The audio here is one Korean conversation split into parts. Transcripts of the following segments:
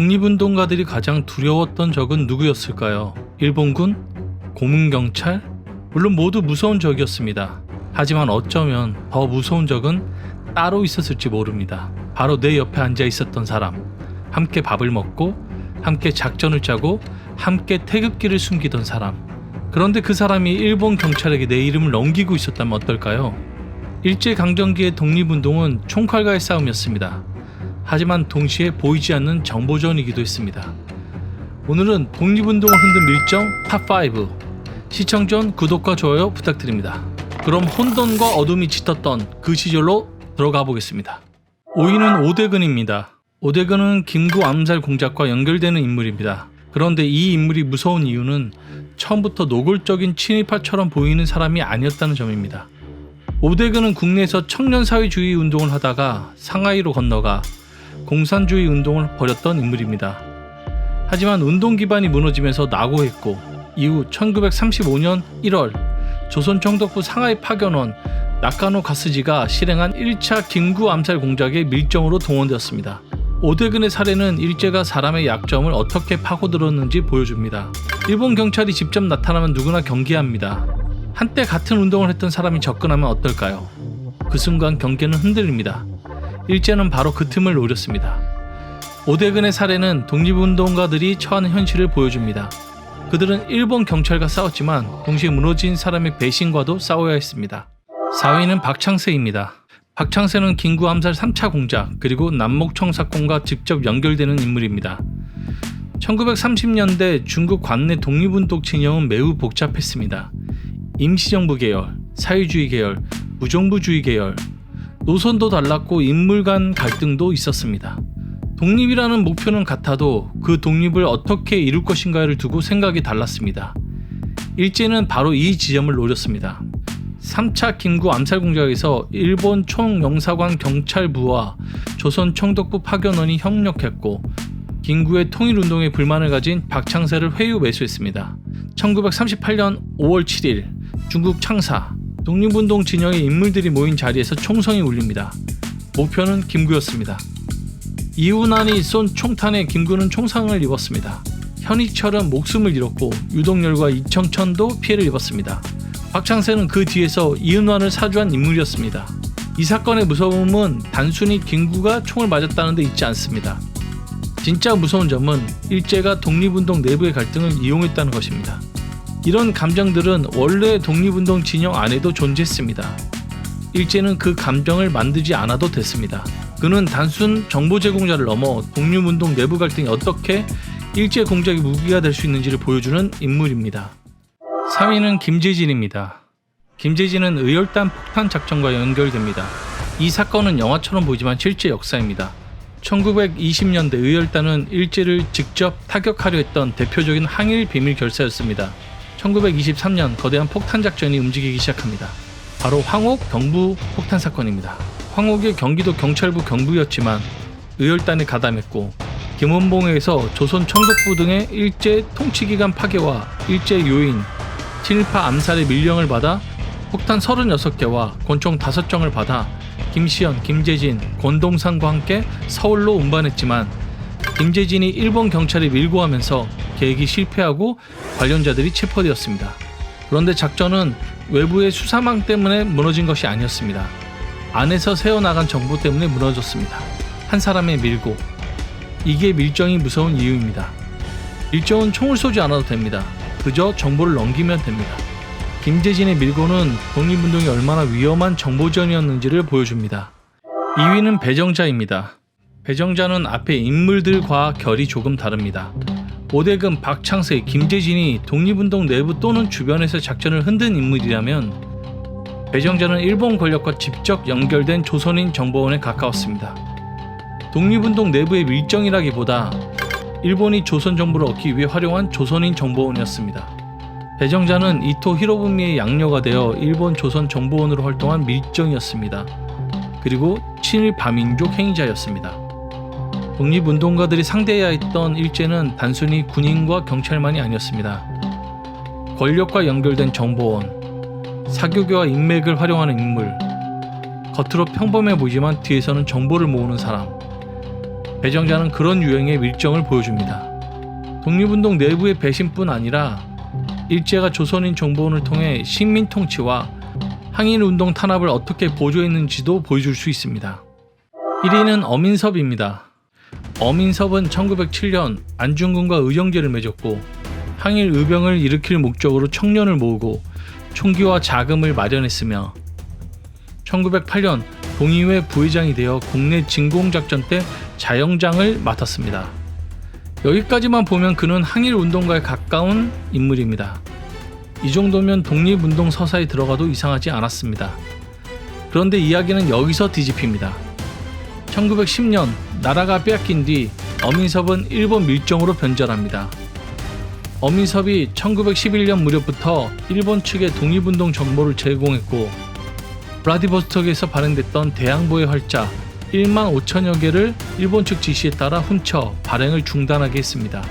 독립운동가들이 가장 두려웠던 적은 누구였을까요? 일본군? 고문경찰? 물론 모두 무서운 적이었습니다. 하지만 어쩌면 더 무서운 적은 따로 있었을지 모릅니다. 바로 내 옆에 앉아 있었던 사람, 함께 밥을 먹고 함께 작전을 짜고 함께 태극기를 숨기던 사람. 그런데 그 사람이 일본 경찰에게 내 이름을 넘기고 있었다면 어떨까요? 일제강점기의 독립운동은 총칼과의 싸움이었습니다. 하지만 동시에 보이지 않는 정보전이기도 했습니다. 오늘은 독립운동을 흔든 밀정 탑5. 시청 전 구독과 좋아요 부탁드립니다. 그럼 혼돈과 어둠이 짙었던 그 시절로 들어가 보겠습니다. 5위는 오대근입니다. 오대근은 김구 암살 공작과 연결되는 인물입니다. 그런데 이 인물이 무서운 이유는 처음부터 노골적인 친일파처럼 보이는 사람이 아니었다는 점입니다. 오대근은 국내에서 청년사회주의 운동을 하다가 상하이로 건너가 공산주의 운동을 벌였던 인물입니다. 하지만 운동 기반이 무너지면서 낙오했고 이후 1935년 1월 조선 총독부 상하이 파견원 나카노 가스지가 실행한 1차 김구 암살 공작의 밀정으로 동원되었습니다. 오대근의 사례는 일제가 사람의 약점을 어떻게 파고들었는지 보여줍니다. 일본 경찰이 직접 나타나면 누구나 경계합니다. 한때 같은 운동을 했던 사람이 접근하면 어떨까요? 그 순간 경계는 흔들립니다. 일제는 바로 그 틈을 노렸습니다. 오대근의 사례는 독립운동가들이 처하는 현실을 보여줍니다. 그들은 일본 경찰과 싸웠지만 동시에 무너진 사람의 배신과도 싸워야 했습니다. 4위는 박창세입니다. 박창세는 김구 암살 3차 공작 그리고 남목청 사건과 직접 연결되는 인물입니다. 1930년대 중국 관내 독립운동 진영은 매우 복잡했습니다. 임시정부 계열, 사회주의 계열, 무정부주의 계열, 노선도 달랐고 인물 간 갈등도 있었습니다. 독립이라는 목표는 같아도 그 독립을 어떻게 이룰 것인가를 두고 생각이 달랐습니다. 일제는 바로 이 지점을 노렸습니다. 3차 김구 암살 공작에서 일본 총영사관 경찰부와 조선 총독부 파견원이 협력했고 김구의 통일운동에 불만을 가진 박창세를 회유 매수했습니다. 1938년 5월 7일 중국 창사 독립운동 진영의 인물들이 모인 자리에서 총성이 울립니다. 목표는 김구였습니다. 이훈안이 쏜 총탄에 김구는 총상을 입었습니다. 현희철은 목숨을 잃었고 유동열과 이청천도 피해를 입었습니다. 박창세는 그 뒤에서 이은환을 사주한 인물이었습니다. 이 사건의 무서움은 단순히 김구가 총을 맞았다는 데 있지 않습니다. 진짜 무서운 점은 일제가 독립운동 내부의 갈등을 이용했다는 것입니다. 이런 감정들은 원래 독립운동 진영 안에도 존재했습니다. 일제는 그 감정을 만들지 않아도 됐습니다. 그는 단순 정보 제공자를 넘어 독립운동 내부 갈등이 어떻게 일제 공작의 무기가 될 수 있는지를 보여주는 인물입니다. 3위는 김재진입니다. 김재진은 의열단 폭탄 작전과 연결됩니다. 이 사건은 영화처럼 보이지만 실제 역사입니다. 1920년대 의열단은 일제를 직접 타격하려 했던 대표적인 항일 비밀 결사였습니다. 1923년 거대한 폭탄 작전이 움직이기 시작합니다. 바로 황옥 경부 폭탄 사건입니다. 황옥이 경기도 경찰부 경부였지만 의열단에 가담했고 김원봉에서 조선 총독부 등의 일제 통치기관 파괴와 일제 요인, 친일파 암살의 밀령을 받아 폭탄 36개와 권총 5정을 받아 김시현, 김재진, 권동상과 함께 서울로 운반했지만 김재진이 일본 경찰에 밀고 하면서 계획이 실패하고 관련자들이 체포되었습니다. 그런데 작전은 외부의 수사망 때문에 무너진 것이 아니었습니다. 안에서 새어나간 정보 때문에 무너졌습니다. 한 사람의 밀고. 이게 밀정이 무서운 이유입니다. 밀정은 총을 쏘지 않아도 됩니다. 그저 정보를 넘기면 됩니다. 김재진의 밀고는 독립운동이 얼마나 위험한 정보전이었는지를 보여줍니다. 2위는 배정자입니다. 배정자는 앞의 인물들과 결이 조금 다릅니다. 오대근, 박창세, 김재진이 독립운동 내부 또는 주변에서 작전을 흔든 인물이라면 배정자는 일본 권력과 직접 연결된 조선인 정보원에 가까웠습니다. 독립운동 내부의 밀정이라기보다 일본이 조선 정보를 얻기 위해 활용한 조선인 정보원이었습니다. 배정자는 이토 히로부미의 양녀가 되어 일본 조선 정보원으로 활동한 밀정이었습니다. 그리고 친일파 민족 행위자였습니다. 독립운동가들이 상대해야 했던 일제는 단순히 군인과 경찰만이 아니었습니다. 권력과 연결된 정보원, 사교계와 인맥을 활용하는 인물, 겉으로 평범해 보이지만 뒤에서는 정보를 모으는 사람, 배정자는 그런 유형의 밀정을 보여줍니다. 독립운동 내부의 배신뿐 아니라 일제가 조선인 정보원을 통해 식민 통치와 항일운동 탄압을 어떻게 보조했는지도 보여줄 수 있습니다. 1위는 어민섭입니다. 어민섭은 1907년 안중근과 의정제를 맺었고 항일 의병을 일으킬 목적으로 청년을 모으고 총기와 자금을 마련했으며 1908년 동의회 부회장이 되어 국내 진공작전 때 자영장을 맡았습니다. 여기까지만 보면 그는 항일운동가에 가까운 인물입니다. 이 정도면 독립운동 서사에 들어가도 이상하지 않았습니다. 그런데 이야기는 여기서 뒤집힙니다. 1910년 나라가 빼앗긴 뒤 어민섭은 일본 밀정으로 변절합니다. 어민섭이 1911년 무렵부터 일본 측에 독립운동 정보를 제공했고 블라디보스톡에서 발행됐던 대항보의 활자 1만 5천여 개를 일본 측 지시에 따라 훔쳐 발행을 중단하게 했습니다.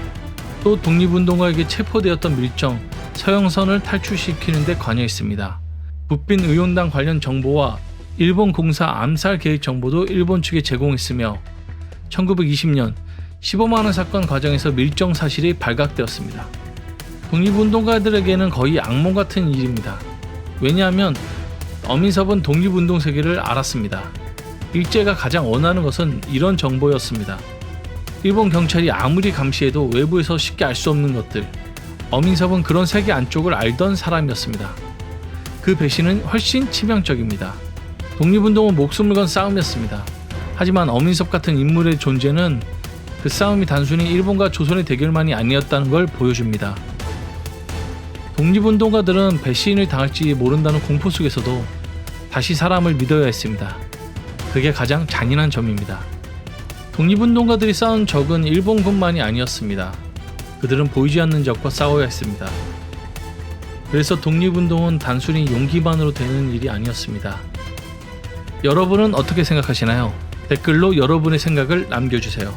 또 독립운동가에게 체포되었던 밀정 서영선을 탈출시키는 데 관여했습니다. 북빈 의원당 관련 정보와 일본 공사 암살 계획 정보도 일본 측에 제공했으며 1920년 15만원 사건 과정에서 밀정 사실이 발각되었습니다. 독립운동가들에게는 거의 악몽 같은 일입니다. 왜냐하면 어민섭은 독립운동 세계를 알았습니다. 일제가 가장 원하는 것은 이런 정보였습니다. 일본 경찰이 아무리 감시해도 외부에서 쉽게 알 수 없는 것들, 어민섭은 그런 세계 안쪽을 알던 사람이었습니다. 그 배신은 훨씬 치명적입니다. 독립운동은 목숨을 건 싸움이었습니다. 하지만 어민섭 같은 인물의 존재는 그 싸움이 단순히 일본과 조선의 대결만이 아니었다는 걸 보여줍니다. 독립운동가들은 배신을 당할지 모른다는 공포 속에서도 다시 사람을 믿어야 했습니다. 그게 가장 잔인한 점입니다. 독립운동가들이 싸운 적은 일본군만이 아니었습니다. 그들은 보이지 않는 적과 싸워야 했습니다. 그래서 독립운동은 단순히 용기만으로 되는 일이 아니었습니다. 여러분은 어떻게 생각하시나요? 댓글로 여러분의 생각을 남겨주세요.